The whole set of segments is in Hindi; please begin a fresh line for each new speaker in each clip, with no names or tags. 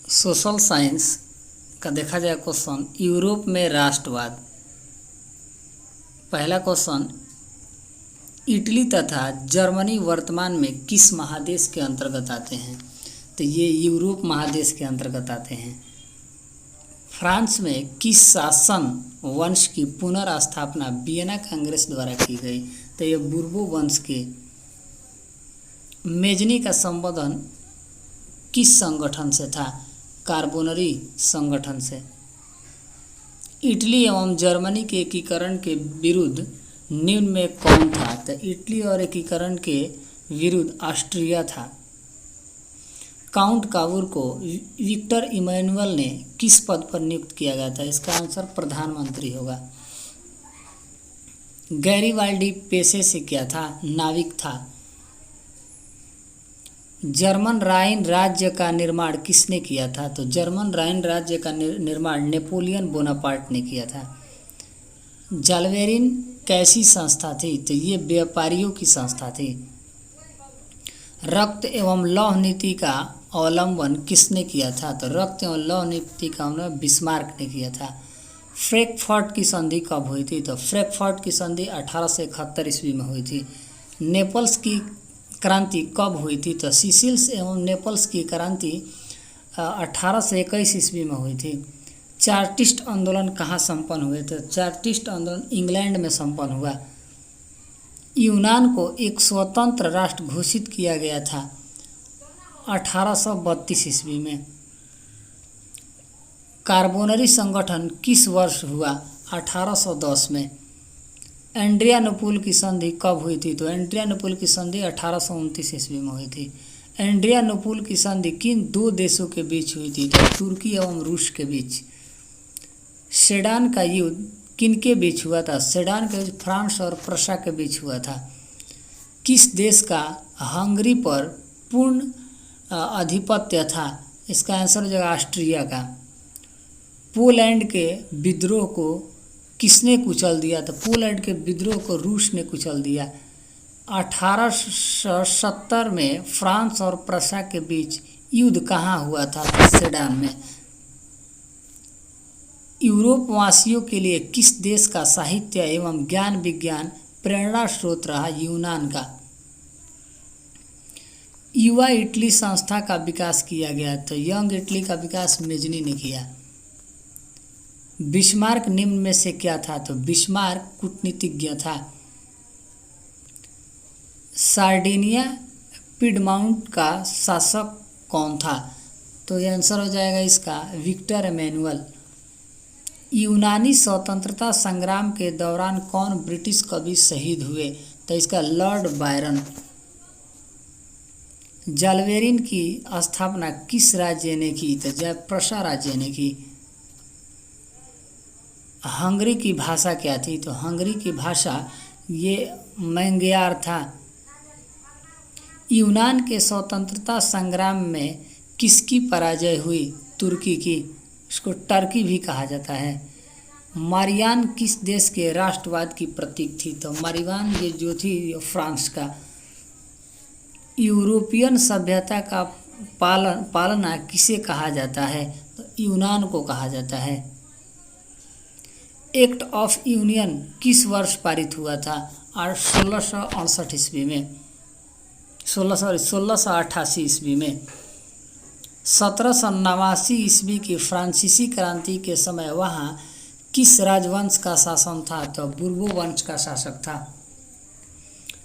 सोशल साइंस का देखा जाए क्वेश्चन, यूरोप में राष्ट्रवाद। पहला क्वेश्चन, इटली तथा जर्मनी वर्तमान में किस महादेश के अंतर्गत आते हैं? तो ये यूरोप महादेश के अंतर्गत आते हैं। फ्रांस में किस शासन वंश की पुनर्स्थापना वियना कांग्रेस द्वारा की गई? तो ये बुर्बो वंश के। मेजनी का संबोधन किस संगठन से था? कार्बोनरी संगठन से। इटली एवं जर्मनी के एकीकरण के विरुद्ध निम्न में कौन था? तो इटली और एकीकरण के विरुद्ध ऑस्ट्रिया था। काउंट काबूर को विक्टर इमैनुअल ने किस पद पर नियुक्त किया गया था? इसका आंसर प्रधानमंत्री होगा। गैरीबाल्डी पेशे से क्या था? नाविक था। जर्मन राइन राज्य का निर्माण किसने किया था? तो जर्मन राइन राज्य का निर्माण नेपोलियन बोनापार्ट ने किया था। जालवेरिन कैसी संस्था थी? तो ये व्यापारियों की संस्था थी। रक्त एवं लौह नीति का अवलंबन किसने किया था? तो रक्त एवं लौह नीति का अवलंबन बिस्मार्क ने किया था। फ्रैंकफर्ट की संधि कब हुई थी? तो फ्रैंकफर्ट की संधि 1871 ईस्वी में हुई थी। नेपल्स की क्रांति कब हुई थी? तो सिसिल्स एवं नेपल्स की क्रांति 1821 ईस्वी में हुई थी। चार्टिस्ट आंदोलन कहाँ संपन्न हुए? तो चार्टिस्ट आंदोलन इंग्लैंड में संपन्न हुआ। यूनान को एक स्वतंत्र राष्ट्र घोषित किया गया था 1832 ईस्वी में। कार्बोनरी संगठन किस वर्ष हुआ? 1810 में। एंड्रियानुपुल की संधि कब हुई थी? तो एंड्रियानुपुल की संधि 1829 ईस्वी में हुई थी। एंड्रियानुपुल की संधि किन दो देशों के बीच हुई थी? तो तुर्की एवं रूस के बीच। सेडान का युद्ध किनके बीच हुआ था? सेडान का युद्ध फ्रांस और प्रशा के बीच हुआ था। किस देश का हंगरी पर पूर्ण आधिपत्य था? इसका आंसर हो जाएगा ऑस्ट्रिया का। पोलैंड के विद्रोह को किसने कुचल दिया? तो पोलैंड के विद्रोह को रूस ने कुचल दिया। 1870 में फ्रांस और प्रशा के बीच युद्ध कहाँ हुआ था? सेडान में। यूरोप वासियों के लिए किस देश का साहित्य एवं ज्ञान विज्ञान प्रेरणा स्रोत रहा? यूनान का। युवा इटली संस्था का विकास किया गया, तो यंग इटली का विकास मेजनी ने किया। बिस्मार्क निम्न में से क्या था? तो बिस्मार्क कूटनीतिज्ञ था। सार्डिनिया पिडमाउंट का शासक कौन था? तो ये आंसर हो जाएगा इसका विक्टर इमैनुअल। यूनानी स्वतंत्रता संग्राम के दौरान कौन ब्रिटिश कवि शहीद हुए? तो इसका लॉर्ड बायरन। जालवेरिन की स्थापना किस राज्य ने की? तो जयप्रशा राज्य ने की। हंगरी की भाषा क्या थी? तो हंगरी की भाषा ये मैंग्यार था। यूनान के स्वतंत्रता संग्राम में किसकी पराजय हुई? तुर्की की। इसको टर्की भी कहा जाता है। मारियान किस देश के राष्ट्रवाद की प्रतीक थी? तो मारियान ये जो थी फ्रांस का। यूरोपियन सभ्यता का पालना किसे कहा जाता है? तो यूनान को कहा जाता है। एक्ट ऑफ यूनियन किस वर्ष पारित हुआ था? 1668 ईस्वी में। 1688 ईस्वी में। 1789 ईस्वी की फ्रांसीसी क्रांति के समय वहाँ किस राजवंश का शासन था? तो बुर्बो वंश का शासक था।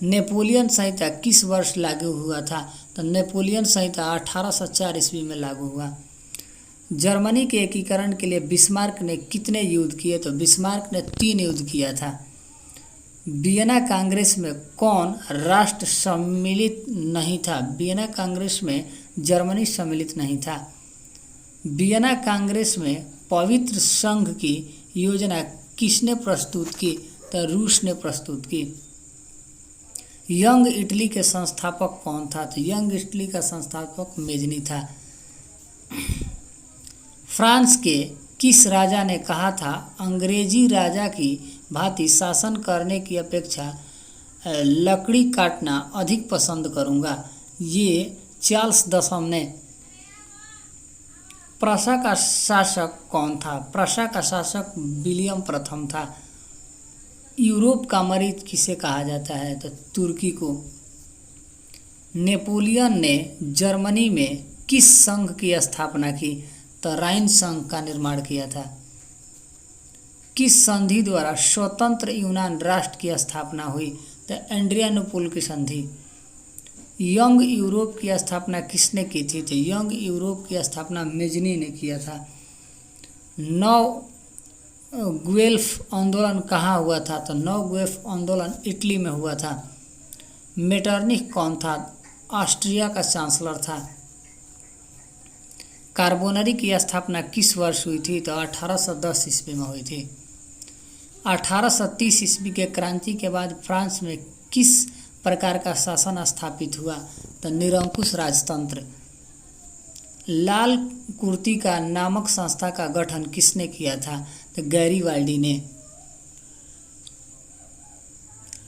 नेपोलियन संहिता किस वर्ष लागू हुआ था? तो नेपोलियन संहिता 1804 ईस्वी में लागू हुआ। जर्मनी के एकीकरण के लिए बिस्मार्क ने कितने युद्ध किए? तो बिस्मार्क ने 3 युद्ध किया था। वियना कांग्रेस में कौन राष्ट्र सम्मिलित नहीं था? वियना कांग्रेस में जर्मनी सम्मिलित नहीं था। वियना कांग्रेस में पवित्र संघ की योजना किसने प्रस्तुत की? तो रूस ने प्रस्तुत की। यंग इटली के संस्थापक कौन था? तो यंग इटली का संस्थापक मेजनी था। फ्रांस के किस राजा ने कहा था, अंग्रेजी राजा की भांति शासन करने की अपेक्षा लकड़ी काटना अधिक पसंद करूंगा? ये चार्ल्स दसम ने। प्रशा का शासक कौन था? प्रशा का शासक विलियम प्रथम था। यूरोप का मरीज किसे कहा जाता है? तो तुर्की को। नेपोलियन ने जर्मनी में किस संघ की स्थापना की? तो राइन संघ का निर्माण किया था। किस संधि द्वारा स्वतंत्र यूनान राष्ट्र की स्थापना हुई? तो एड्रियानोपुल की संधि। यंग यूरोप की स्थापना किसने की थी? तो यंग यूरोप की स्थापना मेजनी ने किया था। नौ गुएल्फ आंदोलन कहाँ हुआ था? तो नौ गुएल्फ आंदोलन इटली में हुआ था। मेटरनिख कौन था? ऑस्ट्रिया का चांसलर था। कार्बोनरी की स्थापना किस वर्ष हुई थी? तो 1810 ईस्वी में हुई थी। 1830 ईस्वी के क्रांति के बाद फ्रांस में किस प्रकार का शासन स्थापित हुआ? तो निरंकुश राजतंत्र। लाल कुर्ती का नामक संस्था का गठन किसने किया था? तो गैरीवाल्डी ने।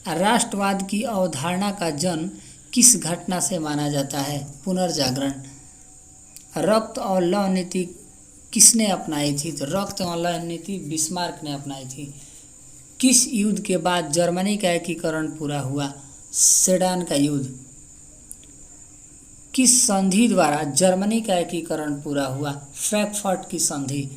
राष्ट्रवाद की अवधारणा का जन्म किस घटना से माना जाता है? पुनर्जागरण। रक्त और लौह नीति किसने अपनाई थी? तो रक्त और लौह नीति बिस्मार्क ने अपनाई थी। किस युद्ध के बाद जर्मनी का एकीकरण पूरा हुआ? सेडान का युद्ध। किस संधि द्वारा जर्मनी का एकीकरण पूरा हुआ? फ्रैंकफर्ट की संधि।